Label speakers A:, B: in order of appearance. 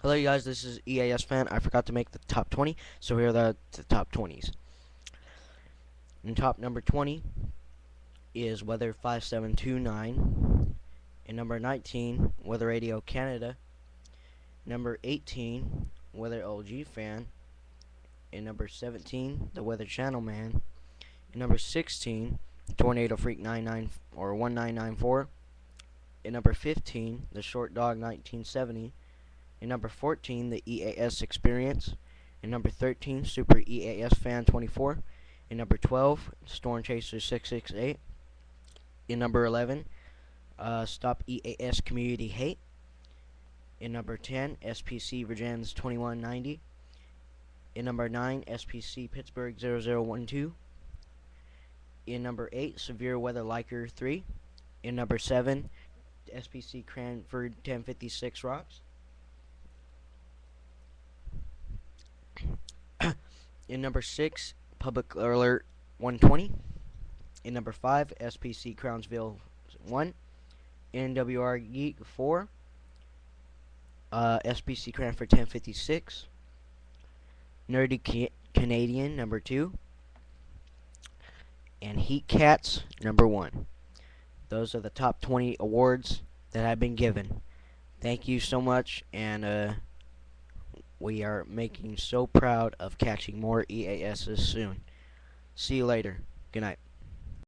A: Hello, you guys. This is EAS fan. I forgot to make the top 20, so here are the top 20s. In top number 20 is Weather 5729. In number 19, Weather Radio Canada. Number 18, Weather LG fan. In number 17, The Weather Channel Man. In number 16, Tornado Freak 99 or 1994. In number 15, The Short Dog 1970. In number 14, the EAS Experience. In number 13, Super EAS Fan 24. In number 12, Storm Chaser 668. In number 11, Stop EAS Community Hate. In number 10, SPC Virgins 2190. In number 9, SPC Pittsburgh 0012. In number 8, Severeweatherliker3. In number 7, SPCCranford1056rocks. In number 6, Public Alert 120. In number 5, SPC Crownsville 1. NWR Geek 4. SPC Cranford 1056. Nerdy Canadian number 2. And Heat Cats number 1. Those are the top 20 awards that I've been given. Thank you so much, and we are making so proud of catching more EASs soon. See you later. Good night.